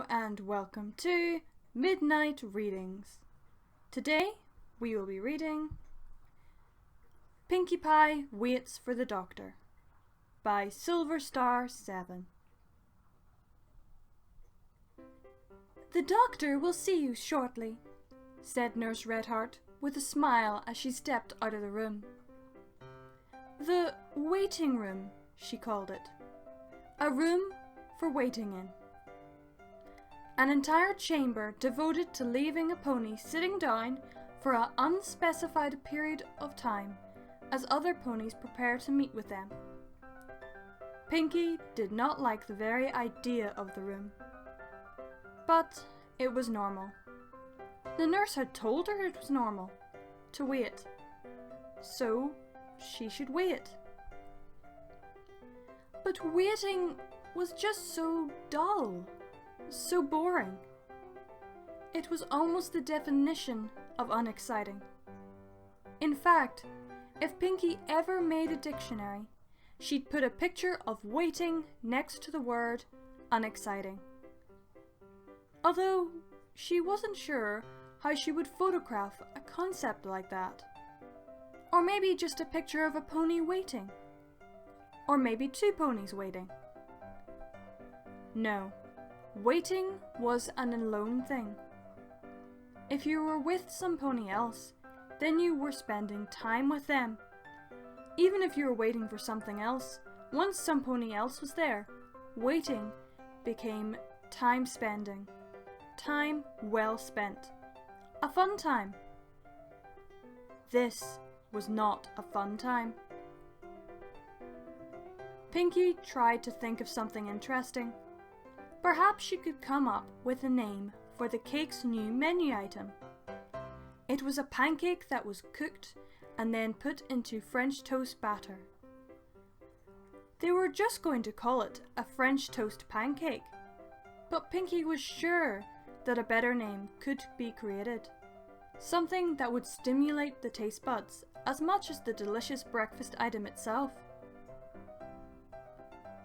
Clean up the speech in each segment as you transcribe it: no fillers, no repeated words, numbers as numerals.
Hello and welcome to Midnight Readings. Today we will be reading Pinkie Pie Waits for the Doctor by Silver Star 7. The doctor will see you shortly, said Nurse Redheart with a smile as she stepped out of the room. The waiting room, she called it. A room for waiting in. An entire chamber devoted to leaving a pony sitting down for an unspecified period of time as other ponies prepare to meet with them. Pinkie did not like the very idea of the room. But it was normal. The nurse had told her it was normal to wait. So she should wait. But waiting was just so dull. So boring. It was almost the definition of unexciting. In fact, if Pinkie ever made a dictionary, she'd put a picture of waiting next to the word unexciting. Although she wasn't sure how she would photograph a concept like that. Or maybe just a picture of a pony waiting. Or maybe two ponies waiting. No. Waiting was an alone thing. If you were with some pony else, then you were spending time with them. Even if you were waiting for something else, once some pony else was there, waiting became time spending. Time well spent. A fun time. This was not a fun time. Pinkie tried to think of something interesting. Perhaps she could come up with a name for the cake's new menu item. It was a pancake that was cooked and then put into French toast batter. They were just going to call it a French toast pancake, but Pinkie was sure that a better name could be created. Something that would stimulate the taste buds as much as the delicious breakfast item itself.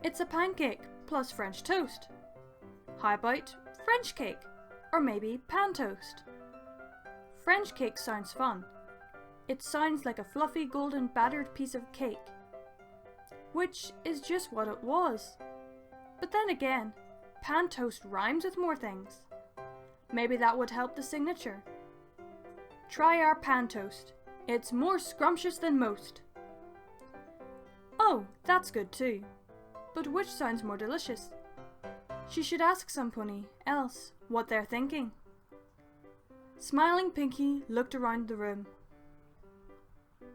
It's a pancake plus French toast. How about French cake? Or maybe pan toast? French cake sounds fun. It sounds like a fluffy golden battered piece of cake. Which is just what it was. But then again, pan toast rhymes with more things. Maybe that would help the signature. Try our pan toast. It's more scrumptious than most. Oh, that's good too. But which sounds more delicious? She should ask some pony else what they're thinking. Smiling Pinkie looked around the room.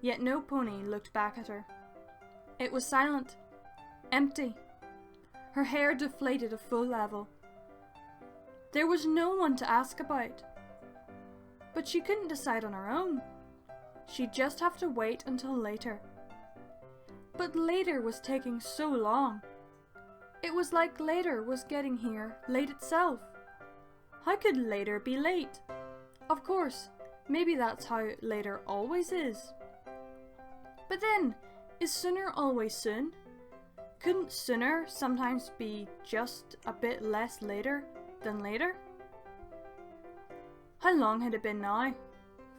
Yet no pony looked back at her. It was silent, empty. Her hair deflated a full level. There was no one to ask about. But she couldn't decide on her own. She'd just have to wait until later. But later was taking so long. It was like later was getting here late itself. How could later be late? Of course, maybe that's how later always is. But then, is sooner always soon? Couldn't sooner sometimes be just a bit less later than later? How long had it been now?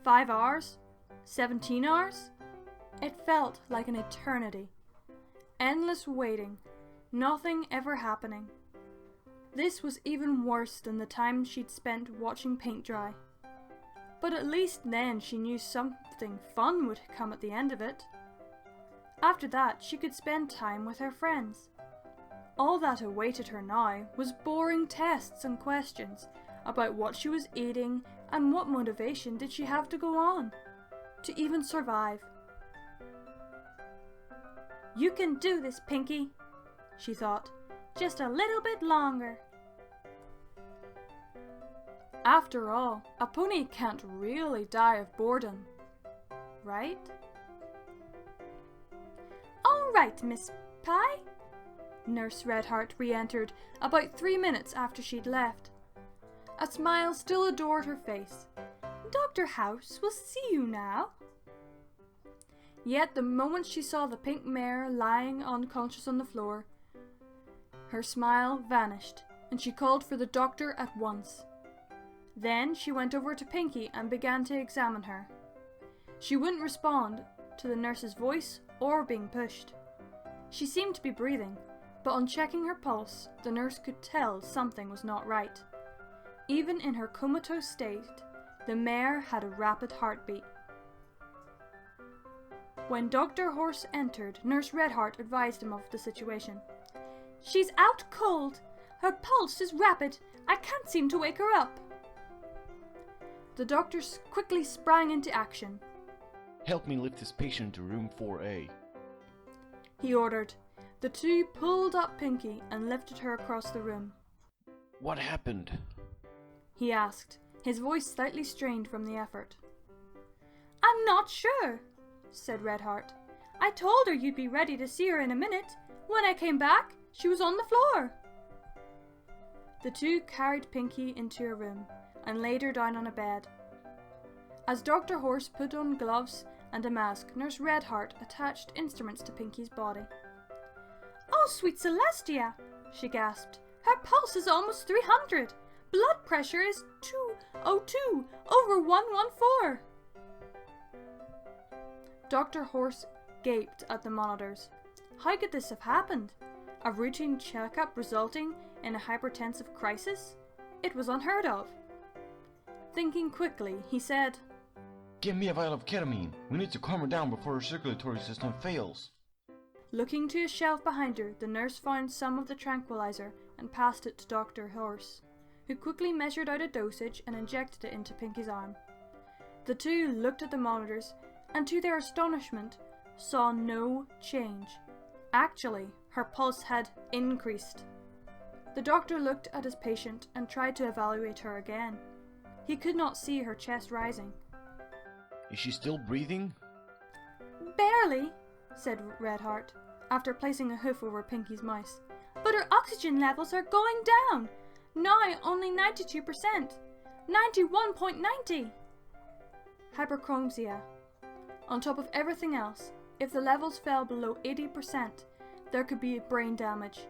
5 hours? 17 hours? It felt like an eternity. Endless waiting. Nothing ever happening. This was even worse than the time she'd spent watching paint dry. But at least then she knew something fun would come at the end of it. After that, she could spend time with her friends. All that awaited her now was boring tests and questions about what she was eating and what motivation did she have to go on to even survive. You can do this, Pinkie, she thought, just a little bit longer. After all, a pony can't really die of boredom, right? All right, Miss Pie. Nurse Redheart re-entered about 3 minutes after she'd left. A smile still adored her face. Dr. House will see you now. Yet the moment she saw the pink mare lying unconscious on the floor, her smile vanished and she called for the doctor at once. Then she went over to Pinkie and began to examine her. She wouldn't respond to the nurse's voice or being pushed. She seemed to be breathing, but on checking her pulse, the nurse could tell something was not right. Even in her comatose state, the mare had a rapid heartbeat. When Dr. Horse entered, Nurse Redheart advised him of the situation. "She's out cold. Her pulse is rapid. I can't seem to wake her up." The doctor quickly sprang into action. "Help me lift this patient to room 4A. He ordered. The two pulled up Pinkie and lifted her across the room. "What happened?" he asked, his voice slightly strained from the effort. "I'm not sure," said Redheart. "I told her you'd be ready to see her in a minute. When I came back, she was on the floor." The two carried Pinkie into a room and laid her down on a bed. As Dr. Horse put on gloves and a mask, Nurse Redheart attached instruments to Pinkie's body. "Oh, sweet Celestia," she gasped. "Her pulse is almost 300. Blood pressure is 202 over 114. Dr. Horse gaped at the monitors. How could this have happened? A routine checkup resulting in a hypertensive crisis? It was unheard of. Thinking quickly, he said, "Give me a vial of ketamine. We need to calm her down before her circulatory system fails." Looking to a shelf behind her, the nurse found some of the tranquilizer and passed it to Dr. Horse, who quickly measured out a dosage and injected it into Pinkie's arm. The two looked at the monitors and, to their astonishment, saw no change. Actually, her pulse had increased. The doctor looked at his patient and tried to evaluate her again. He could not see her chest rising. "Is she still breathing?" "Barely," said Redheart, after placing a hoof over Pinkie's mouth. "But her oxygen levels are going down. Now only 92%. 91.90. Hyperchrosia. On top of everything else, if the levels fell below 80%, there could be brain damage.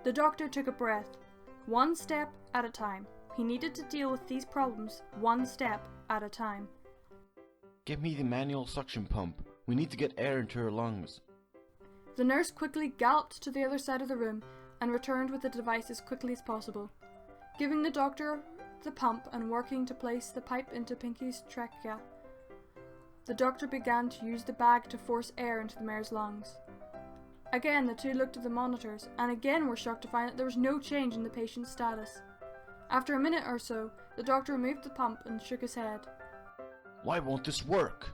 The doctor took a breath. One step at a time. He needed to deal with these problems one step at a time. "Give me the manual suction pump. We need to get air into her lungs." The nurse quickly galloped to the other side of the room and returned with the device as quickly as possible, giving the doctor the pump and working to place the pipe into Pinkie's trachea. The doctor began to use the bag to force air into the mare's lungs. Again, the two looked at the monitors and again were shocked to find that there was no change in the patient's status. After a minute or so, the doctor removed the pump and shook his head. "Why won't this work?"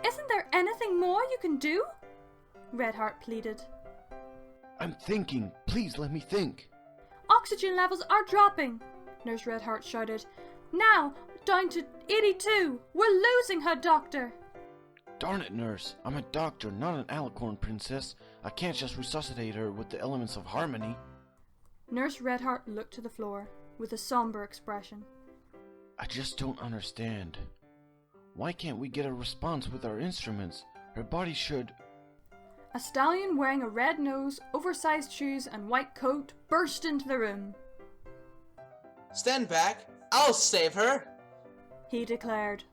"Isn't there anything more you can do?" Redheart pleaded. "I'm thinking. Please let me think." "Oxygen levels are dropping," Nurse Redheart shouted. "Now, down to 82. We're losing her, doctor." "Darn it, nurse. I'm a doctor, not an alicorn princess. I can't just resuscitate her with the elements of harmony." Nurse Redheart looked to the floor with a somber expression. "I just don't understand. Why can't we get a response with our instruments? Her body should..." A stallion wearing a red nose, oversized shoes and white coat burst into the room. "Stand back! I'll save her!" he declared.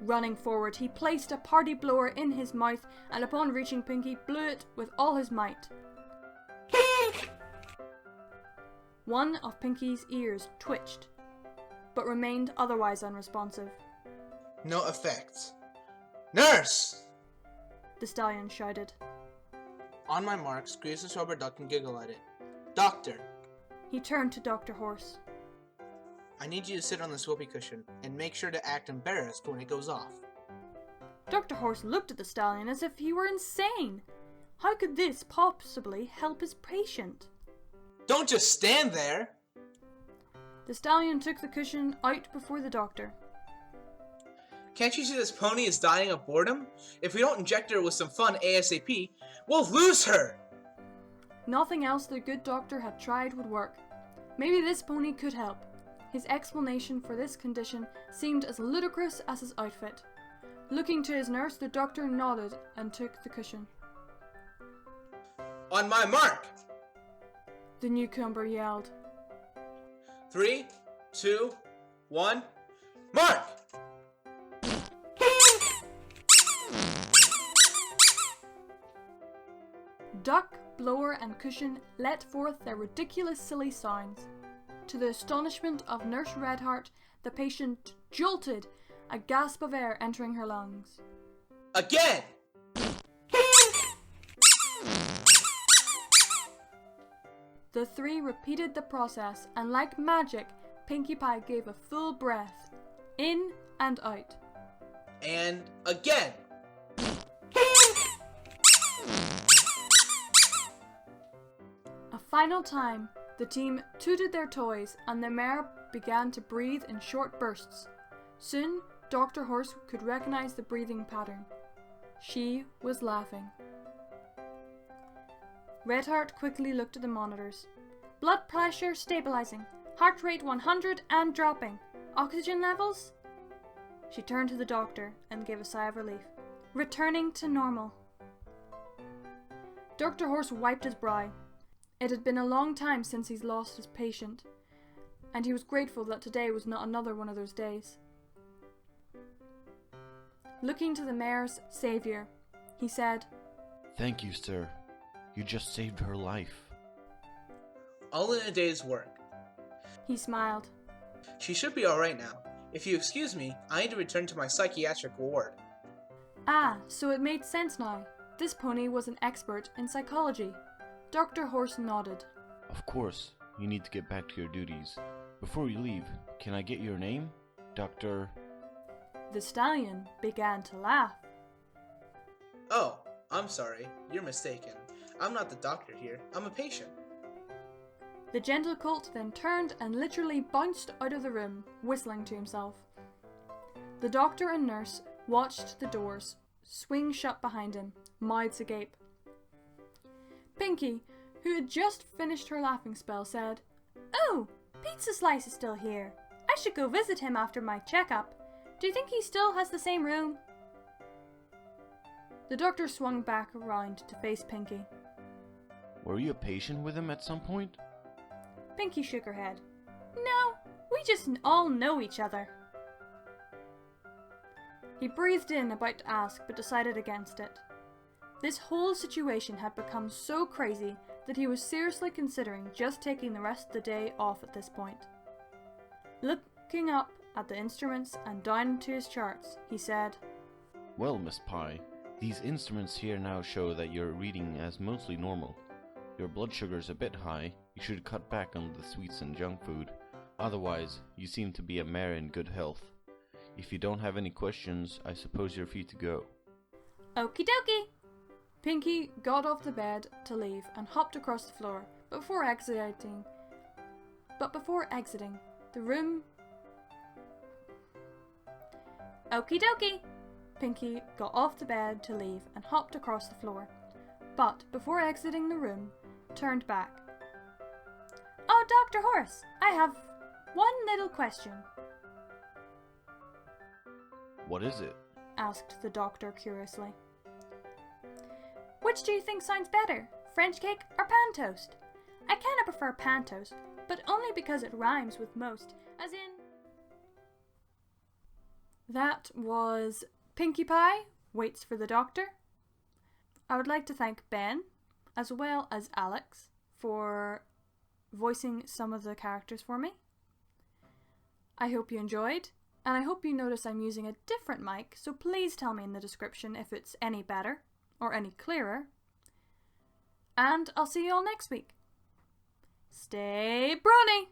Running forward, he placed a party blower in his mouth and upon reaching Pinkie, blew it with all his might. One of Pinkie's ears twitched, but remained otherwise unresponsive. "No effect. Nurse!" The stallion shouted. On my mark, squeeze this rubber duck and giggle at it. "Doctor, He turned to Dr. Horse. I need you to sit on this whoopee cushion and make sure to act embarrassed when it goes off." Dr. Horse looked at the stallion as if he were insane. How could this possibly help his patient? "Don't just stand there!" The stallion took the cushion out before the doctor. "Can't you see this pony is dying of boredom? If we don't inject her with some fun ASAP, we'll lose her!" Nothing else the good doctor had tried would work. Maybe this pony could help. His explanation for this condition seemed as ludicrous as his outfit. Looking to his nurse, the doctor nodded and took the cushion. "On my mark!" the newcomer yelled. 3, 2, 1, mark! Duck, blower, and cushion let forth their ridiculous silly sounds. To the astonishment of Nurse Redheart, the patient jolted, a gasp of air entering her lungs. Again! The three repeated the process, and like magic, Pinkie Pie gave a full breath, in and out. And again! A final time, the team tooted their toys, and the mare began to breathe in short bursts. Soon, Dr. Horse could recognize the breathing pattern. She was laughing. Redheart quickly looked at the monitors. Blood pressure stabilizing, heart rate 100 and dropping. Oxygen levels? She turned to the doctor and gave a sigh of relief. Returning to normal. Dr. Horse wiped his brow. It had been a long time since he's lost his patient, and he was grateful that today was not another one of those days. Looking to the mare's saviour, he said, Thank you, sir. You just saved her life. All in a day's work. He smiled. She should be alright now. If you excuse me, I need to return to my psychiatric ward. Ah, so it made sense now. This pony was an expert in psychology. Dr. Horse nodded. Of course, you need to get back to your duties. Before you leave, can I get your name? Dr. The stallion began to laugh. Oh, I'm sorry. You're mistaken. I'm not the doctor here. I'm a patient. The gentle colt then turned and literally bounced out of the room, whistling to himself. The doctor and nurse watched the doors swing shut behind him, mouths agape. Pinkie, who had just finished her laughing spell, said, Oh, Pizza Slice is still here. I should go visit him after my checkup. Do you think he still has the same room? The doctor swung back around to face Pinkie. Were you a patient with him at some point? Pinkie shook her head. No, we just all know each other. He breathed in, about to ask, but decided against it. This whole situation had become so crazy that he was seriously considering just taking the rest of the day off at this point. Looking up at the instruments and down to his charts, he said, Well, Miss Pie, these instruments here now show that your reading as mostly normal. Your blood sugar's a bit high. You should cut back on the sweets and junk food. Otherwise, you seem to be a mare in good health. If you don't have any questions, I suppose you're free to go. Okie dokie! Pinkie got off the bed to leave and hopped across the floor, but before exiting the room... Okie dokie! Pinkie got off the bed to leave and hopped across the floor, but before exiting the room, turned back. Oh, Dr. Horse, I have one little question. What is it? Asked the doctor curiously. Which do you think sounds better, French cake or pan toast? I kinda prefer pan toast, but only because it rhymes with most, as in... That was Pinkie Pie Waits for the Doctor. I would like to thank Ben, as well as Alex, for voicing some of the characters for me. I hope you enjoyed, and I hope you notice I'm using a different mic, so please tell me in the description if it's any better, or any clearer. And I'll see you all next week. Stay brawny!